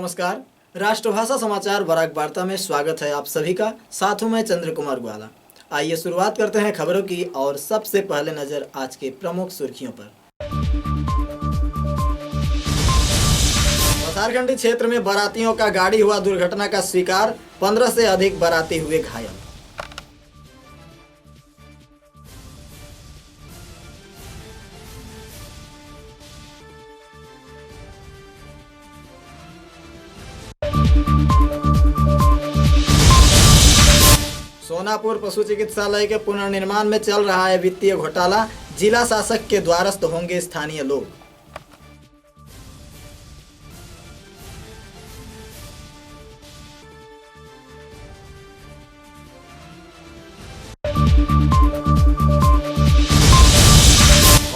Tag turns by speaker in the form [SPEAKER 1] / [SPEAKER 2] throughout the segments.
[SPEAKER 1] नमस्कार। राष्ट्रभाषा समाचार बराक वार्ता में स्वागत है आप सभी का। साथ हूं मैं चंद्र कुमार ग्वाला। आइए शुरुआत करते हैं खबरों की और सबसे पहले नजर आज के प्रमुख सुर्खियों पर। पथारकंडी क्षेत्र में बारातियों का गाड़ी हुआ दुर्घटना का शिकार, 15 से अधिक बाराती हुए घायल। सोनापुर पशु चिकित्सालय के पुनर्निर्माण में चल रहा है वित्तीय घोटाला, जिला शासक के द्वारस्थ होंगे स्थानीय लोग।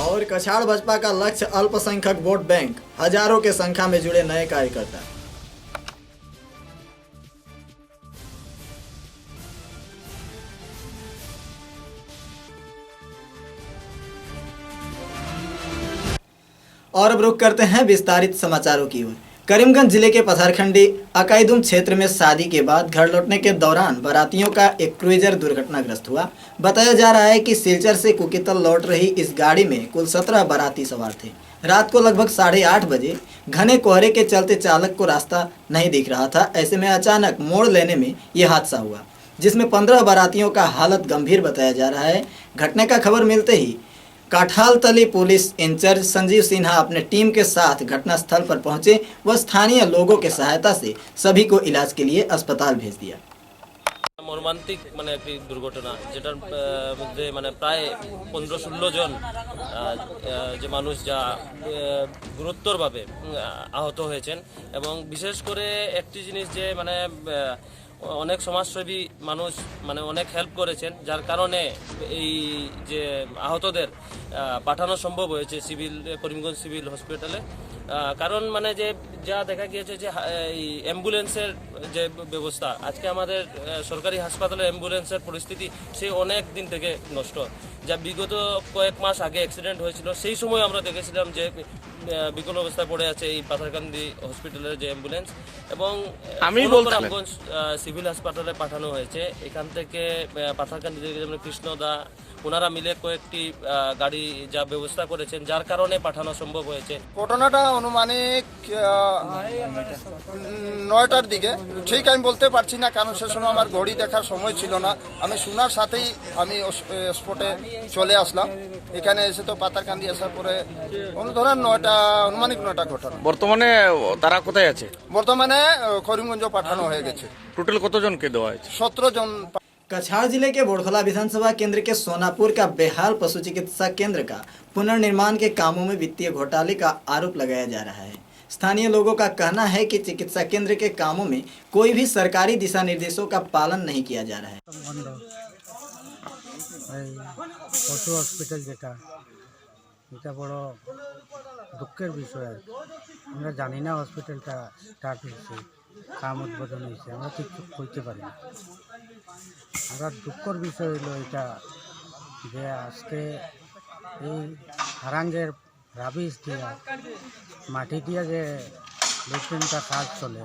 [SPEAKER 1] और कछाड़ भाजपा का लक्ष्य अल्पसंख्यक वोट बैंक, हजारों के संख्या में जुड़े नए कार्यकर्ता। और अब रुक करते हैं विस्तारित समाचारों की ओर। करीमगंज जिले के पथारखंडी अकाईदुम क्षेत्र में शादी के बाद घर लौटने के दौरान बारातियों का एक क्रूइजर दुर्घटनाग्रस्त हुआ। बताया जा रहा है कि सिलचर से कुकितल लौट रही इस गाड़ी में कुल 17 बाराती सवार थे। रात को लगभग 8:30 बजे घने कोहरे के चलते चालक को रास्ता नहीं दिख रहा था। ऐसे में अचानक मोड़ लेने में यह हादसा हुआ, जिसमें 15 बारातियों का हालत गंभीर बताया जा रहा है। घटना का खबर मिलते ही काठालतली पुलिस इंचार्ज संजीव सिन्हा अपने टीम के साथ घटनास्थल पर पहुंचे व स्थानीय लोगों के सहायता से सभी को इलाज के लिए अस्पताल भेज दिया।
[SPEAKER 2] मर्मांतिक মানে একটি দুর্ঘটনা, যেটার মধ্যে মানে প্রায় 15-16 জন যে মানুষ যা গুরুতরভাবে আহত হয়েছেন। এবং বিশেষ করে একটি জিনিস যে মানে অনেক সমাজসেবী মানুষ মানে অনেক হেল্প করেছেন, যার কারণে এই যে আহতদের পাঠানো সম্ভব হয়েছে করিমগঞ্জ সিভিল হসপিটালে। কারণ মানে যে যা দেখা গিয়েছে যে এই অ্যাম্বুলেন্সের যে ব্যবস্থা, আজকে আমাদের সরকারি হাসপাতালের অ্যাম্বুলেন্সের পরিস্থিতি সে অনেক দিন থেকে নষ্ট। যা বিগত কয়েক মাস আগে অ্যাক্সিডেন্ট হয়েছিল, সেই সময় আমরা দেখেছিলাম যে বিকল অবস্থায় পড়ে আছে এই পাথারকান্দি হসপিটালের যে অ্যাম্বুলেন্স। এবং রামগঞ্জ সিভিল হাসপাতালে পাঠানো হয়েছে। এখান থেকে পাথারকান্দি থেকে যেমন কৃষ্ণদা ওনারা মিলে কয়েকটি গাড়ি যা ব্যবস্থা করেছেন, যার কারণে পাঠানো সম্ভব হয়েছে।
[SPEAKER 3] ঘটনাটা অনুমানিক 9টার দিকে, ঠিক আমি বলতে পারছি না কারণ সে সময় আমার ঘড়ি দেখার সময় ছিল না। আমি শোনার সাথেই আমি স্পটে চলে আসলাম। এখানে এসে তো পাতারকান্দি আসার পরে ধরেন অনুমানিক 9টা ঘটনা।
[SPEAKER 4] বর্তমানে তারা কোথায় আছে?
[SPEAKER 3] বর্তমানে করিমগঞ্জ পাঠানো হয়ে গেছে।
[SPEAKER 4] টোটাল কতজনকে দেওয়া হয়েছে?
[SPEAKER 3] 17 জন।
[SPEAKER 1] कछाड़ जिले के बोड़खला विधानसभा केंद्र के सोनापुर का बेहाल पशु चिकित्सा केंद्र का पुनर्निर्माण के कामों में वित्तीय घोटाले का आरोप लगाया जा रहा है। स्थानीय लोगों का कहना है कि चिकित्सा केंद्र के कामों में कोई भी सरकारी दिशा निर्देशों का पालन नहीं किया जा रहा है।
[SPEAKER 5] पशु हॉस्पिटल जेटा এটা বড় দুঃখের বিষয়। আমরা জানি না হসপিটালটা স্টার্ট হয়েছে, কাম উদ্বোধন হয়েছে, আমরা কিছু কইতে পারি না। আমরা দুঃখের বিষয় হলো এটা যে আজকে এই হারাঙ্গের রাবিশ দিয়া মাটি দিয়া যে লেট্রিনটা কাজ চলে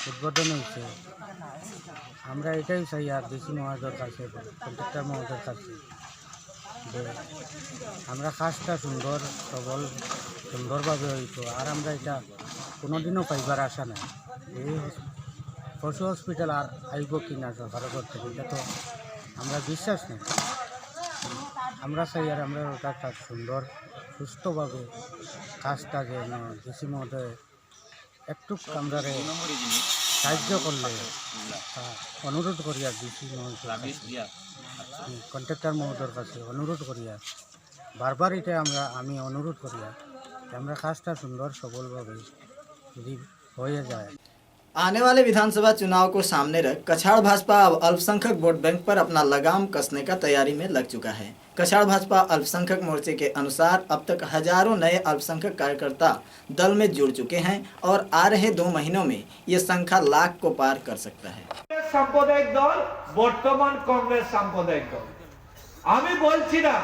[SPEAKER 5] উদ্বোধন হয়েছে। আমরা এটাই চাই আর ডিসি মহোদয়ের কাছে, কন্ট্রাক্টর মহোদয়ের কাছে যে আমরা কাজটা সুন্দরভাবে হইতো। আর আমরা এটা কোনোদিনও পাইবার আশা নাই। এই পশু হসপিটাল আর আইব কিনা সরকারের ঘর থেকে, এটা তো আমরা বিশ্বাস নেই। আমরা চাই আর আমরা ওটা সুন্দর সুস্থভাবে কাজটা যেন ডিসি মহোদয় একটু আমরা সাহায্য করলে অনুরোধ করি আর ডিসি মহোদয় কন্ট্রাক্টর মহোদয়ের কাছে অনুরোধ করি আর বারবার এটা আমি অনুরোধ করি আর আমরা কাজটা সুন্দর সবলভাবে যদি হয়ে যায়।
[SPEAKER 1] आने वाले विधानसभा चुनाव को सामने रख कछाड़ भाजपा अब अल्पसंख्यक वोट बैंक पर अपना लगाम कसने का तैयारी में लग चुका है। कछाड़ भाजपा अल्पसंख्यक मोर्चे के अनुसार अब तक हजारों नए अल्पसंख्यक कार्यकर्ता दल में जुड़ चुके हैं और आ रहे 2 महीनों में ये संख्या लाख को पार कर सकता है।
[SPEAKER 6] সাম্প্রদায়িক দল বর্তমান কংগ্রেস সাম্প্রদায়িক দল। আমি বলছি না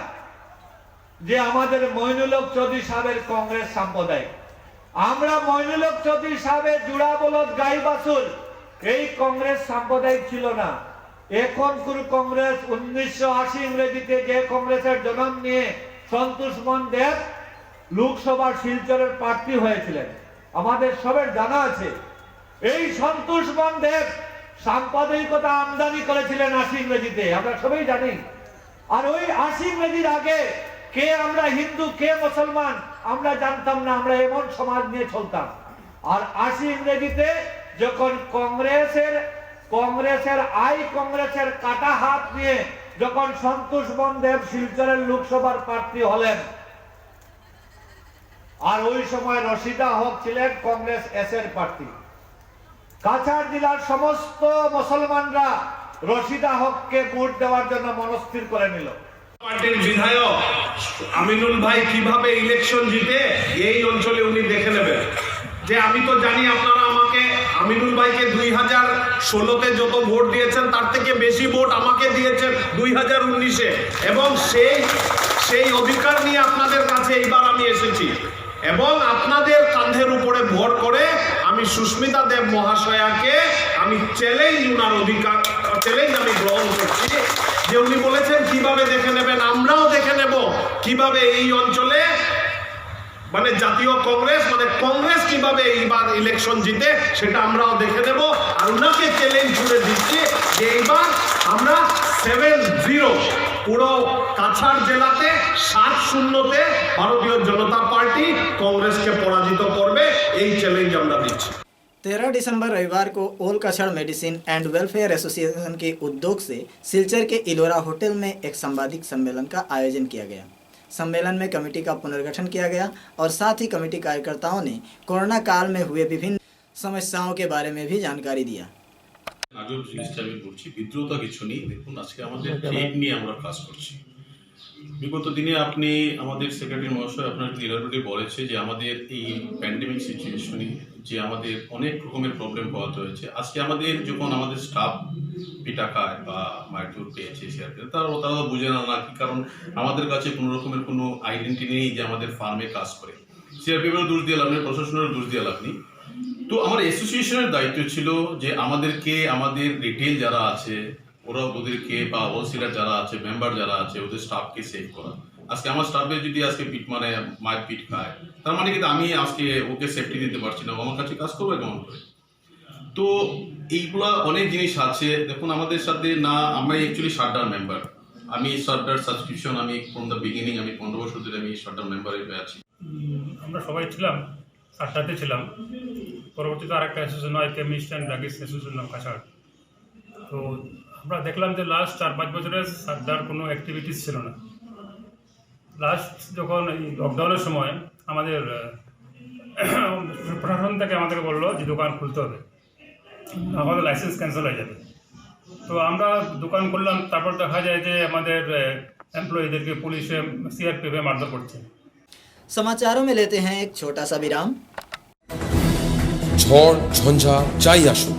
[SPEAKER 6] যে আমাদের মইনুল হক চৌধুরী সাহেবের কংগ্রেস সাম্প্রদায়িক, আমরা মইনুল চৌধুরী সাহেবের জুড়া বলদ গাই বাছুর এই কংগ্রেস সাম্প্রদায়িক ছিল না। এখনকার কংগ্রেস 1980 ইংরেজিতে যে কংগ্রেসের জন্ম নিয়ে সন্তোষ মন দেব লোকসভার শিলচরের প্রার্থী হয়েছিলেন, আমাদের সবার জানা আছে। এই সন্তোষ মন দেব সাম্প্রদায়িকতা আমদানি করেছিলেন 80 ইংরেজিতে, আমরা সবাই জানি। আর ওই 80 ইংরেজির আগে কে আমরা হিন্দু কে মুসলমান আমরা জানতাম না, আমরা এমন সমাজ নিয়ে চলতাম। আর 80 ইংরেজিতে যখন কংগ্রেসের কাটা হাত নিয়ে যখন সন্তোষ মন দেব শিলচরের লোকসভার প্রার্থী হলেন, আর ওই সময় রশিদা হক ছিলেন কংগ্রেস এর প্রার্থী। কাছাড় জেলার সমস্ত মুসলমানরা রশিদা হককে ভোট দেওয়ার জন্য মনস্থির করে নিল।
[SPEAKER 7] পার্টির বিধায়ক আমিনুল ভাই কিভাবে ইলেকশন জিতে এই অঞ্চলে উনি দেখে নেবেন। যে আমি তো জানি আপনারা আমাকে আমিনুল ভাইকে 2016-তে যত ভোট দিয়েছেন তার থেকে বেশি ভোট আমাকে দিয়েছেন 2019-এ, এবং সেই অধিকার নিয়ে আপনাদের কাছে এইবার আমি এসেছি এবং আপনাদের কাঁধের উপরে ভর করে আমি সুস্মিতা দেব মহাশয়াকে আমি চ্যালেঞ্জ আমি গ্রহণ করছি যে উনি বলেছেন কিভাবে দেখে নেবেন, আমরাও দেখে নেব কিভাবে এই অঞ্চলে মানে জাতীয় কংগ্রেস কিভাবে এইবার ইলেকশন জিতে সেটা আমরাও দেখে নেব। আর উনাকে চ্যালেঞ্জ করে দিচ্ছি যে এইবার আমরা 7-0 পুরো কাছাড় জেলাতে 7-0-তে ভারতীয় জনতা পার্টি कांग्रेस के पराजित करबे यही चैलेंज আমরা দিচ্ছি।
[SPEAKER 1] 13 दिसंबर रविवार को ओल कछड़ मेडिसिन एंड वेलफेयर एसोसिएशन के उद्योग से सिलचर के इलोरा होटल में एक संवादिक सम्मेलन का आयोजन किया गया। सम्मेलन में कमेटी का पुनर्गठन किया गया और साथ ही कमेटी कार्यकर्ताओं ने कोरोना काल में हुए विभिन्न समस्याओं के बारे में भी जानकारी दिया।
[SPEAKER 8] আগেও জিনিসটা আমি বলছি, বিদ্রোহতা কিছু নেই। দেখুন, আজকে আমাদের ট্রেড নিয়ে আমরা কাজ করছি। বিগত দিনে আপনি আমাদের সেক্রেটারি মহাশয় আপনার ক্লিয়ারলি বলেছে যে আমাদের এই প্যান্ডেমিক সিচুয়েশনে যে আমাদের অনেক রকমের প্রবলেম পাওয়াতে হয়েছে। আজকে আমাদের যখন আমাদের স্টাফ পিটা খায় বা মারধর পেয়েছে সিআরপি, তারা বুঝে না কি কারণ আমাদের কাছে কোনো রকমের কোনো আইডেন্টি নেই যে আমাদের ফার্মে কাজ করে। সিআরপিএফেরও দোষ দিয়ে লাভ নেই, প্রশাসনেরও দোষ দিয়ে লাভ নেই। তো আমার অ্যাসোসিয়েশনের দায়িত্ব ছিল যে আমাদেরকে আমাদের রিটেল যারা আছে ওদেরকে বা হোলসেলার যারা আছে মেম্বার যারা আছে ওদের স্টাফকে সেভ করা। আজকে আমার স্টাফে যদি আজকে মায়ের পিট খায় তার মানে কিন্তু আমি আজকে ওকে সেফটি দিতে পারছি না, আমার কাছে কাজ করবো কেমন করে। তো এইগুলা অনেক জিনিস আছে। দেখুন আমাদের সাথে না, আমরা অ্যাকচুয়ালি শাটডাউন মেম্বার, আমি শাটডাউন সাবস্ক্রিপশন আমি ফ্রম দ্য বিগিনিং আমি 15 বছর ধরে আমি শাটডাউন মেম্বারে আছি।
[SPEAKER 9] আমরা সবাই ছিলাম, 8টাতে ছিলাম। পরবর্তীতে আরেকটা অ্যাসোসিয়েশন হয় chemist and druggist association of Cachar. তো আমরা দেখলাম যে লাস্ট 4-5 বছরে শাটডাউন কোনো অ্যাক্টিভিটিস ছিল না। লাস্ট যখন এই লকডাউনের সময় আমাদের প্রশাসন থেকে আমাদেরকে বললো যে দোকান খুলতে হবে, আমাদের লাইসেন্স ক্যান্সেল হয়ে যাবে। তো আমরা দোকান করলাম, তারপর দেখা যায় যে আমাদের এমপ্লয়ীদেরকে পুলিশে সিআরপিএফে মারধর করছে।
[SPEAKER 1] समाचारों में लेते हैं एक छोटा सा विराम।
[SPEAKER 10] ঝড় ঝঞ্ঝা যাই আসুক,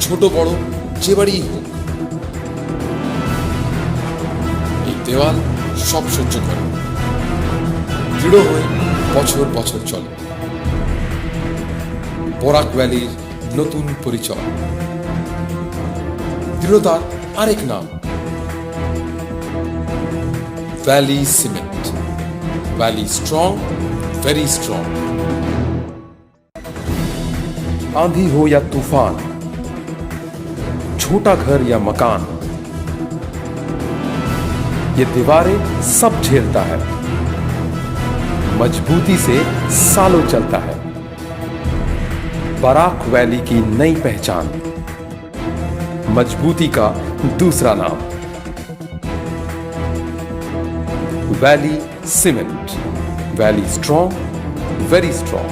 [SPEAKER 10] ছোট বড় যে বাড়িই হোক, এই দেওয়াল সব সহ্য করে, দৃঢ় হয়ে বছর বছর চলে। বরাক ভ্যালির নতুন পরিচয়, দৃঢ়তার আরেক নাম valley cement. Valley strong, very strong. आंधी हो या तूफान, छोटा घर या मकान, ये दीवारें सब झेलता है, मजबूती से सालों चलता है। बराक वैली की नई पहचान, मजबूती का दूसरा नाम valley cement. Valley strong, very strong.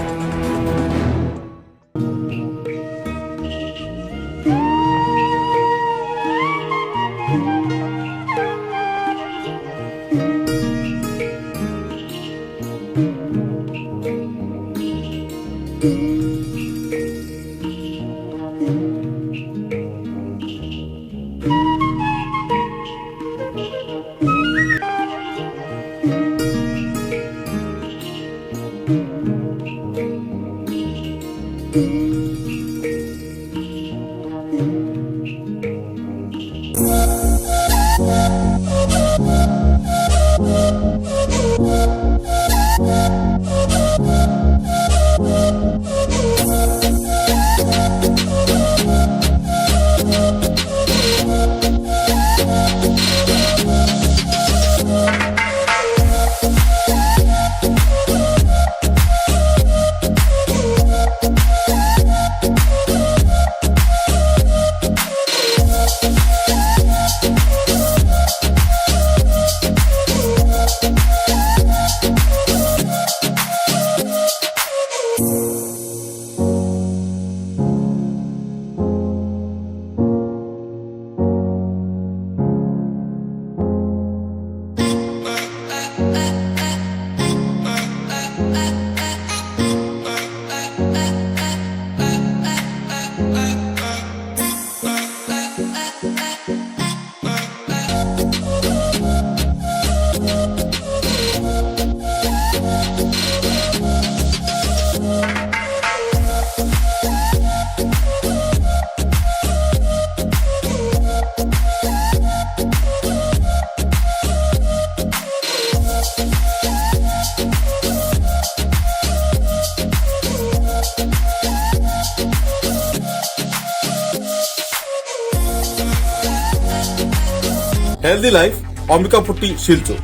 [SPEAKER 11] Healthy life Ambikapatti Silchar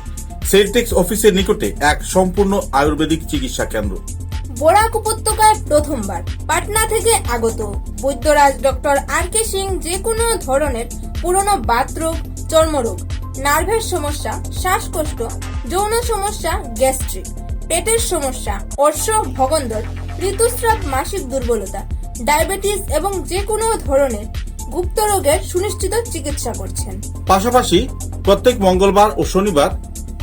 [SPEAKER 11] Celtex অফিসের নিকটে এক সম্পূর্ণ আয়ুর্বেদিক চিকিৎসা কেন্দ্র।
[SPEAKER 12] বরাক উপত্যকায় প্রথমবার পাটনা থেকে আগত বৈদ্যরাজ ডক্টর আর.কে. সিং যে কোনো ধরনের পুরনো বাতরোগ, চর্মরোগ, নার্ভের সমস্যা, শ্বাসকষ্ট, যৌন সমস্যা, গ্যাস্ট্রিক, পেটের সমস্যা, অর্শ, ভগন্দর, ঋতুস্রাব, মাসিক দুর্বলতা, ডায়াবেটিস এবং যে কোনো ধরনের গুপ্ত রোগের সুনিশ্চিত চিকিৎসা করছেন।
[SPEAKER 11] পাশাপাশি প্রত্যেক মঙ্গলবার ও শনিবার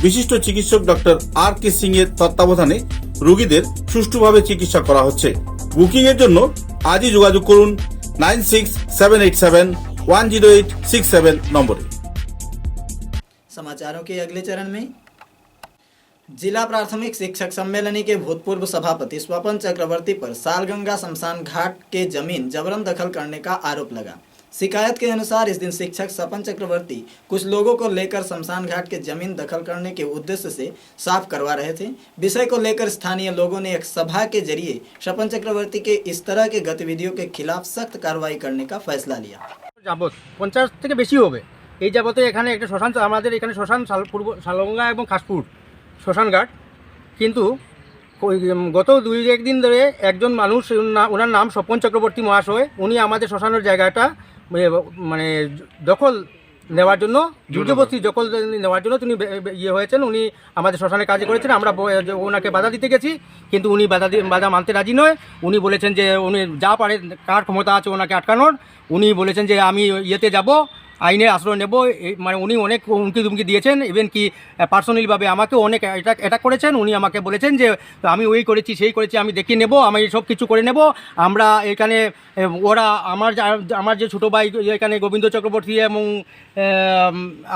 [SPEAKER 11] বিশিষ্ট চিকিৎসক ডক্টর আর.কে. সিং এর তত্ত্বাবধানে রোগীদের সুষ্ঠুভাবে চিকিৎসা করা হচ্ছে। বুকিং এর জন্য আজই যোগাযোগ করুন 9678710867 नंबरे।
[SPEAKER 1] समाचारों के अगले चरण में जिला प्राथमिक शिक्षक सम्मेलनी के भूतपूर्व सभापति स्वपन चक्रवर्ती पर सालगंगा शमशान घाट के जमीन जबरन दखल करने का आरोप लगा। शिकायत के अनुसार इस दिन शिक्षक स्वपन चक्रवर्ती कुछ लोगों को लेकर शमशान घाट के जमीन दखल करने के उद्देश्य से साफ करवा रहे थे। विषय को लेकर स्थानीय लोगों ने एक सभा के जरिए स्वपन चक्रवर्ती के इस तरह के गतिविधियों के खिलाफ सख्त कार्रवाई करने का फैसला लिया।
[SPEAKER 5] যাবত 50 থেকে বেশি হবে এই যাবতে এখানে একটা শ্মশান, আমাদের এখানে শ্মশান পূর্ব সালগঙ্গা এবং খাসপুর শ্মশান ঘাট, কিন্তু গত 2-1 দিন ধরে একজন মানুষ, ওনার নাম স্বপন চক্রবর্তী মহাশয়, উনি আমাদের শ্মশানের জায়গাটা মানে দখল নেওয়ার জন্য, জবরদস্তি দখল নেওয়ার জন্য তিনি ইয়ে হয়েছেন। উনি আমাদের শ্মশানে কাজ করেছেন, আমরা ওনাকে বাধা দিতে গেছি, কিন্তু উনি বাধা মানতে রাজি নয়। উনি বলেছেন যে উনি যা পারে, কার ক্ষমতা আছে ওনাকে আটকানোর, উনি বলেছেন যে আমি ইয়েতে যাব, আইনের আশ্রয় নেব। মানে উনি অনেক হুমকি ধুমকি দিয়েছেন, ইভেন কি পার্সোনালিভাবে আমাকে অনেক অ্যাটাক করেছেন। উনি আমাকে বলেছেন যে আমি ওই করেছি, সেই করেছি, আমি দেখিয়ে নেব, আমি সব কিছু করে নেব। আমরা এখানে ওরা আমার যে ছোটো ভাই এখানে গোবিন্দ চক্রবর্তী এবং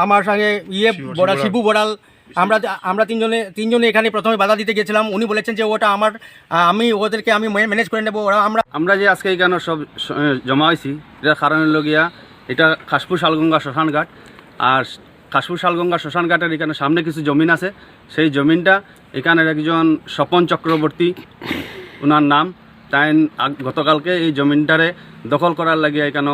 [SPEAKER 5] আমার সঙ্গে বড়া শিবু বড়াল, আমরা তিনজনে এখানে প্রথমে বাধা দিতে গেছিলাম। উনি বলেছেন যে ওটা আমি ওদেরকে আমি ম্যানেজ করে নেব।
[SPEAKER 13] আমরা যে আজকে এখানে সব জমা হয়েছি, এটা কারণ হলো গিয়া এটা খাসপুর শালগঙ্গা শ্মশান ঘাট। আর খাসপুর শালগঙ্গা শ্মশান ঘাটের এখানে সামনে কিছু জমিন আছে, সেই জমিনটা এখানের একজন স্বপন চক্রবর্তী ওনার নাম, তাই গতকালকে এই জমিনটারে দখল করার লাগিয়ে এখানে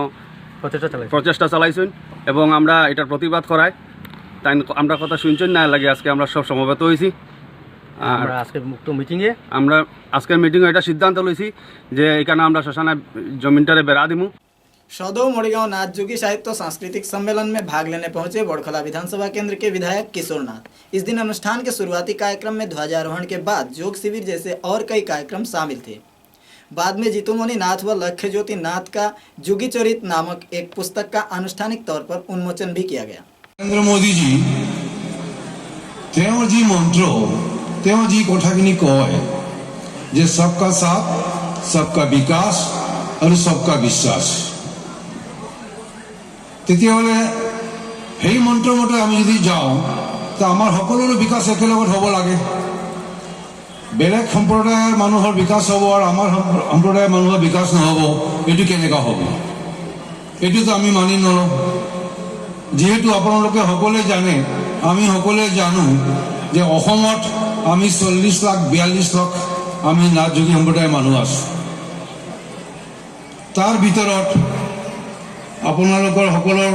[SPEAKER 13] প্রচেষ্টা চালাইছেন এবং আমরা এটার প্রতিবাদ করাই। তাই আমরা কথা শুনছেন না লাগে আজকে আমরা সব সমবেত হয়েছি। আর আজকের আজকের মিটিংয়ে এটা সিদ্ধান্ত লইছি যে এখানে আমরা শ্মশানে জমিনটারে বেড়া দিমু।
[SPEAKER 1] सौदो मोड़गांव नाथ जोगी साहित्य सांस्कृतिक सम्मेलन में भाग लेने पहुंचे बड़खला विधानसभा केंद्र के विधायक किशोर नाथ। इस दिन अनुष्ठान के शुरुआती कार्यक्रम में ध्वजारोहण के बाद योग शिविर जैसे और कई कार्यक्रम शामिल थे। बाद में जीतुमुनि नाथ व लक्ष्य ज्योति नाथ का जुगी चरित नामक एक पुस्तक का आनुष्ठानिक तौर पर उन्मोचन भी किया गया।
[SPEAKER 14] नरेंद्र मोदी जी তেওঁৰ जी मंत्र, তেওঁ जी কথাখিনি কয় যে सबका साथ, सबका विकास और सबका विश्वास, তেতিয়াহ'লে সেই মন্ত্ৰমতে আমি যদি যাওঁ তা আমাৰ সকলোৰে বিকাশ একেলগত হ'ব লাগে। বেলেগ সম্প্ৰদায়ৰ মানুহৰ বিকাশ হ'ব আৰু আমাৰ সম্প্ৰদায়ৰ মানুহৰ বিকাশ নহ'ব, এইটো কেনেকুৱা হ'ব? এইটোতো আমি মানি নলওঁ। যিহেতু আপোনালোকে সকলোৱে জানে, আমি সকলোৱে জানো যে অসমত আমি 40,42 লাখ আমি নাথযোগী সম্প্ৰদায়ৰ মানুহ আছোঁ। তাৰ ভিতৰত আপোনালোকৰ সকলৰ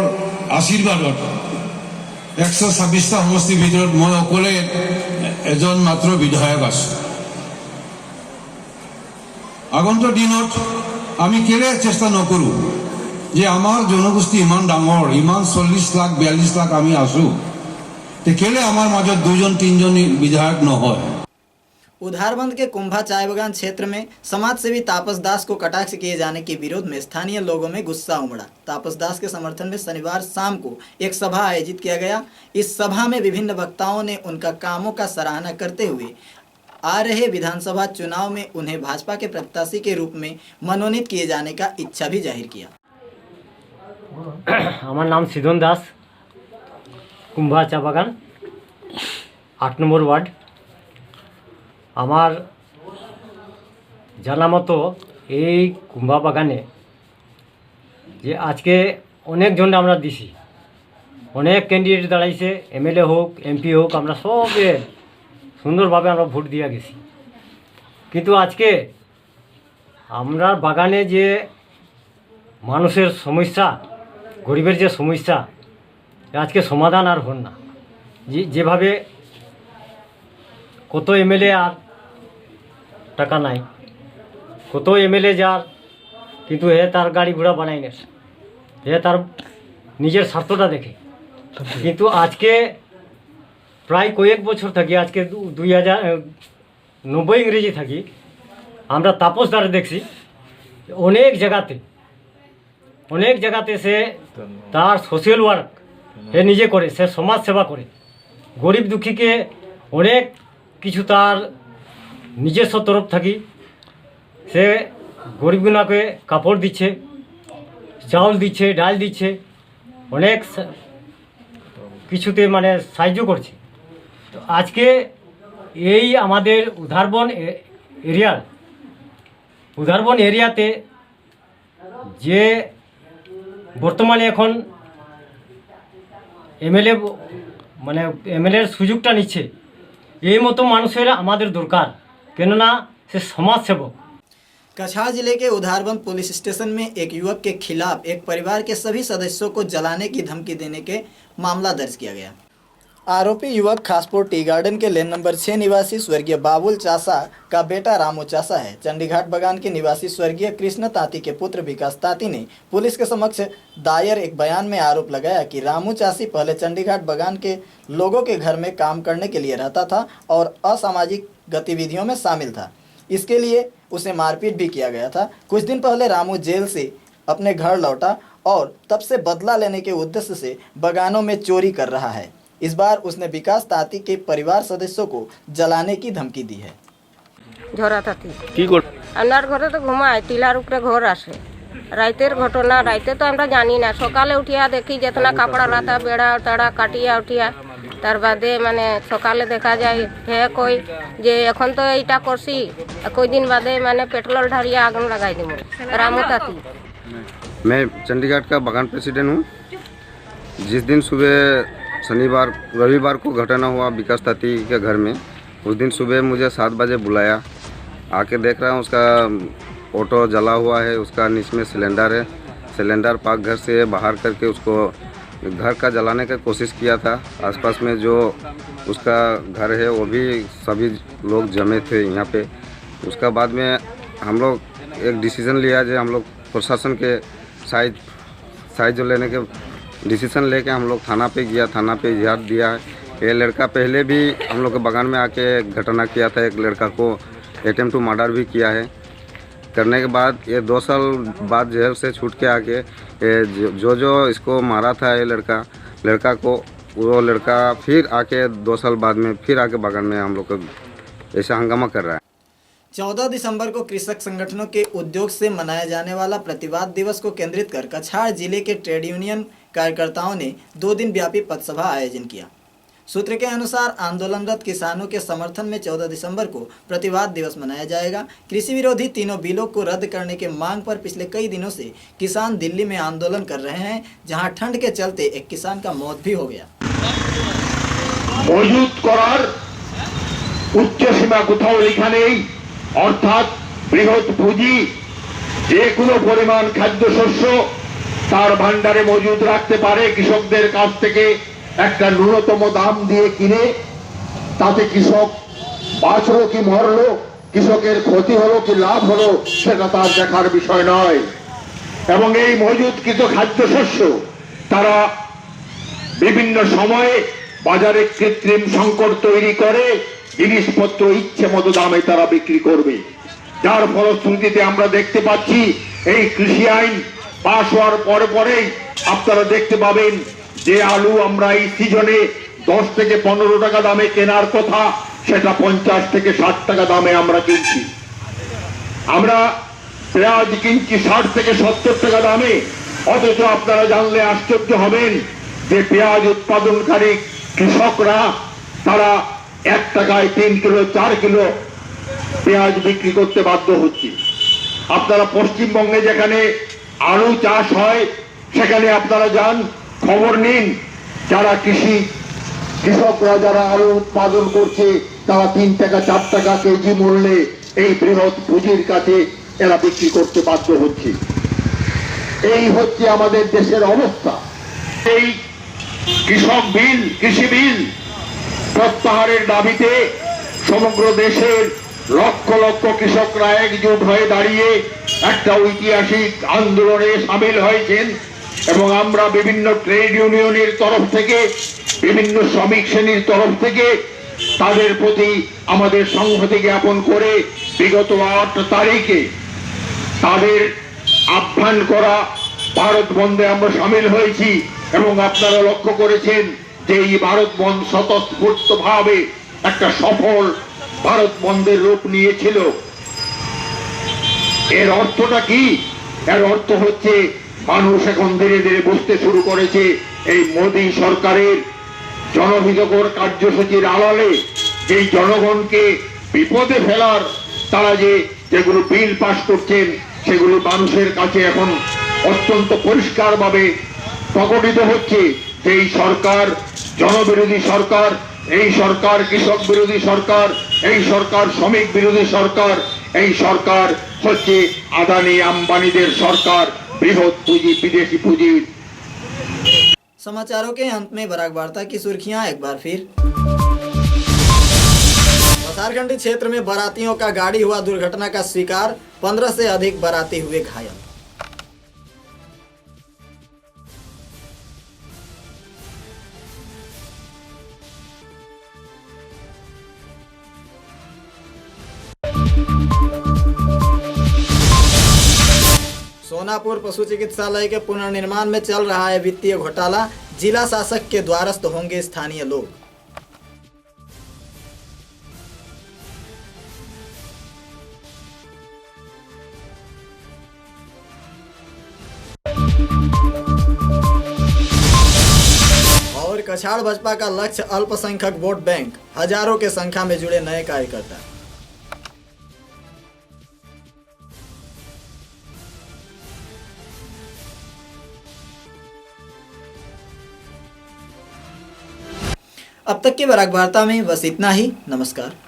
[SPEAKER 14] আশীৰ্বাদত 126টা সমষ্টিৰ ভিতৰত মই অকলে এজন মাত্ৰ বিধায়ক আছোঁ। আগন্তুক দিনত আমি কেলে চেষ্টা নকৰোঁ যে আমাৰ জনগোষ্ঠী ইমান ডাঙৰ, ইমান 40,42 লাখ আমি আছোঁ, কেলে আমাৰ মাজত 2-3জন বিধায়ক নহয়?
[SPEAKER 1] उधारबंद के कुंभा चाय बागान क्षेत्र में समाज सेवी तापस दास को कटाक्ष किए जाने के विरोध में स्थानीय लोगों में गुस्सा उमड़ा। तापस दास के समर्थन में शनिवार शाम को एक सभा आयोजित किया गया। इस सभा में विभिन्न वक्ताओं ने उनका कामों का सराहना करते हुए आ रहे विधानसभा चुनाव में उन्हें भाजपा के प्रत्याशी के रूप में मनोनीत किए जाने का इच्छा भी जाहिर किया।
[SPEAKER 5] আমার নাম সিধন দাস, কুম্ভা চা বাগান 8 নম্বর ওয়ার্ড। আমার জানা মতো এই কুম্ভা বাগানে যে আজকে অনেকজন আমরা দিছি, অনেক ক্যান্ডিডেট দাঁড়াইছে, এমএলএ হোক, এমপি হোক, আমরা সবে সুন্দরভাবে আমরা ভোট দিয়ে গেছি। কিন্তু আজকে আমরা বাগানে যে মানুষের সমস্যা, গরিবের যে সমস্যা, আজকে সমাধান আর হন না। যেভাবে কত এমএলএ আর টাকা নাই, কত এমএলএ যার, কিন্তু এ তার গাড়ি ঘোড়া বানাই না, এ তার নিজের স্বার্থটা দেখে। কিন্তু আজকে প্রায় কয়েক বছর থাকি, আজকে 2090 ইংরেজি থাকি, আমরা তাপসদারে দেখছি অনেক জায়গাতে সে তার সোশ্যাল ওয়ার্ক সে নিজে করে, সে সমাজ সেবা করে, গরিব দুঃখীকে অনেক কিছু তার নিজস্ব তরফ থাকি সে গরিবগুলোকে কাপড় দিচ্ছে, চাউল দিচ্ছে, ডাল দিচ্ছে, অনেক কিছুতে মানে সাহায্য করছে। তো আজকে এই আমাদের উধারবন এরিয়াতে যে বর্তমানে এখন এমএলএর সুযোগটা নিচ্ছে, এই মতো মানুষের আমাদের দরকার, কেননা সে সমাজসেবক।
[SPEAKER 1] कछार जिले के उधारबंद पुलिस स्टेशन में एक युवक के खिलाफ एक परिवार के सभी सदस्यों को जलाने की धमकी देने के मामला दर्ज किया गया। आरोपी युवक खासपुर टी गार्डन के लेन नंबर 6 निवासी स्वर्गीय बाबुल चासा का बेटा रामू चासा है। चंडीघाट बगान के निवासी स्वर्गीय कृष्ण ताती के पुत्र विकास ताती ने पुलिस के समक्ष दायर एक बयान में आरोप लगाया कि रामू चासी पहले चंडीघाट बगान के लोगों के घर में काम करने के लिए रहता था और असामाजिक गतिविधियों में शामिल था। इसके लिए उसे मारपीट भी किया गया था। कुछ दिन पहले रामू जेल से अपने घर लौटा और तब से बदला लेने के उद्देश्य से बगानों में चोरी कर रहा है। इस बार उसने विकास ताती के परिवार सदस्यों को जलाने की धमकी दी है।
[SPEAKER 15] ঝরা থাকি আপনার ঘরে তো ঘুমায়, টিলার উপরে ঘর আসে। রাইতের ঘটনা, রাইতে তো আমরা জানি না, সকালে উঠিয়া দেখি যেতনা কাপড়া লাতা বেড়া তাড়া কাটিয়া উঠিয়া, তার বাদে মানে সকালে দেখা যায় হে কই যে এখন তো এইটা করছি, কয়দিন বাদে মানে পেট্রোল ঢালিয়া আগুন লাগাই দিব। রামু তাঁতি।
[SPEAKER 13] मैं चंडीगढ़ का बगान प्रेसिडेंट हूँ। जिस दिन सुबह रविवार को घटना हुआ विकास ताती के घर में, उस दिन सुबह मुझे 7 बजे बुलाया। आके देख रहा हूँ उसका ऑटो जला हुआ है, उसका नीचे में सिलेंडर है। सिलेंडर पाक घर से बाहर करके उसको घर का जलाने का कोशिश किया था। आसपास में जो उसका घर है वो भी सभी लोग जमे थे यहाँ पे। उसका बाद में हम लोग एक डिसीज़न लिया जो हम लोग प्रशासन के साइज जो लेने के डिसीज़न लेके हम लोग थाना पे गया, थाना पे इजहार दिया है। ये लड़का पहले भी हम लोग के बगान में आके घटना किया था, एक लड़का को अटेम्प्ट टू मर्डर भी किया है। करने के बाद ये 2 साल बाद जेल से छूट के आके जो इसको मारा था ये लड़का को, वो लड़का फिर आके 2 साल बाद में फिर आके बगान में हम लोग को ऐसा हंगामा कर रहा है।
[SPEAKER 1] 14 दिसंबर को कृषक संगठनों के उद्योग से मनाया जाने वाला प्रतिवाद दिवस को केंद्रित कर कछार जिले के ट्रेड यूनियन कार्यकर्ताओं ने 2 दिन व्यापी पथसभा आयोजन किया। सूत्र के अनुसार आंदोलनरत किसानों के समर्थन में 14 दिसंबर को प्रतिवाद दिवस मनाया जाएगा। कृषि विरोधी तीनों बिलों को रद्द करने के मांग पर पिछले कई दिनों से किसान दिल्ली में आंदोलन कर रहे हैं, जहां ठंड के चलते एक किसान का मौत भी हो गया।
[SPEAKER 7] মজুত করার উচ্চ সীমা কোথাও লেখা নেই, অর্থাৎ বৃহৎ পুঁজি যে কোনো পরিমাণ খাদ্যশস্য তার ভান্ডারে মজুদ রাখতে পারে, কৃষকদের কাছ থেকে একটা ন্যূনতম দাম দিয়ে কিনে, তাতে কৃষক বাঁচলো কি মরলো, কৃষকের ক্ষতি হলো কি লাভ হলো সেটা তার দেখার বিষয় নয়। এবং এই মজুদকৃত খাদ্যশস্য তারা বিভিন্ন সময়ে বাজারে কৃত্রিম সংকট তৈরি করে জিনিসপত্র ইচ্ছে মতো দামে তারা বিক্রি করবে, যার ফলশ্রুতিতে আমরা দেখতে পাচ্ছি এই কৃষি আইন পাশ হওয়ার পরেই আপনারা দেখতে পাবেন যে আলু আমরা এই সিজনে 10 থেকে 15 টাকা দামে কেনার কথা সেটা 50 থেকে 60 টাকা দামে আমরা কিনছি। আমরা পেঁয়াজ কিনছি 60 থেকে 70 টাকা দামে, অথচ আপনারা জানলে আশ্চর্য হবেন যে পেঁয়াজ উৎপাদনকারী কৃষকরা তারা 1 টাকায় 3 কিলো 4 কিলো পেঁয়াজ বিক্রি করতে বাধ্য হচ্ছে। আপনারা পশ্চিমবঙ্গে যেখানে আলু চাষ হয় সেখানে আপনারা যান, খবর নিন, যারা কৃষকরা যারা আলু উৎপাদন করছে তারা 3 টাকা 4 টাকা কেজি মূল্যে এই বৃহৎ পুঁজির কাছে এরা বিক্রি করতে বাধ্য হচ্ছে। এই হচ্ছে আমাদের দেশের অবস্থা। এই কৃষক বিল, কৃষি বিল প্রত্যাহারের দাবিতে সমগ্র দেশের লক্ষ লক্ষ কৃষকরা একজোট হয়ে দাঁড়িয়ে একটা ঐতিহাসিক আন্দোলনে সামিল হয়েছেন এবং আমরা বিভিন্ন ট্রেড ইউনিয়নের তরফ থেকে, বিভিন্ন শ্রমিক শ্রেণীর তরফ থেকে তাদের প্রতি আমাদের সংহতি জ্ঞাপন করে বিগত 8 তারিখে তাদের আহ্বান করা ভারত বন্ধে আমরা সামিল হয়েছি এবং আপনারা লক্ষ্য করেছেন যে এই ভারত বন্ধ স্বতঃস্ফূর্তভাবে একটা সফল ভারত বন্ধের রূপ নিয়েছিল। এর অর্থটা কি? এর অর্থ হচ্ছে মানুষ এখন ধীরে ধীরে বুঝতে শুরু করেছে এই মোদী সরকারের জনহিতকর কার্যসূচির আড়ালে যেই জনগণকে বিপদে ফেলার তারা যেগুলো বিল পাস করছেন সেগুলো মানুষের কাছে এখন অত্যন্ত পরিষ্কারভাবে প্রকটিত হচ্ছে যে এই সরকার জনবিরোধী সরকার, এই সরকার কৃষক বিরোধী সরকার, এই সরকার শ্রমিক বিরোধী সরকার, এই সরকার হচ্ছে আদানি আম্বানিদের সরকার, বৃহৎ পুঁজি, বিদেশি পুঁজি।
[SPEAKER 1] समाचारों के अंत में बराक वार्ता की सुर्खियां एक बार फिर। पथारखंडी क्षेत्र में बारातियों का गाड़ी हुआ दुर्घटना का शिकार, 15 से अधिक बाराती हुए घायल। सोनापुर पशु चिकित्सालय के पुनर्निर्माण में चल रहा है वित्तीय घोटाला, जिला शासक के द्वारस्थ होंगे स्थानीय लोग। और कछाड़ बसपा का लक्ष्य अल्पसंख्यक वोट बैंक, हजारों के संख्या में जुड़े नए कार्यकर्ता। अब तक की बराक वार्ता में बस इतना ही। नमस्कार।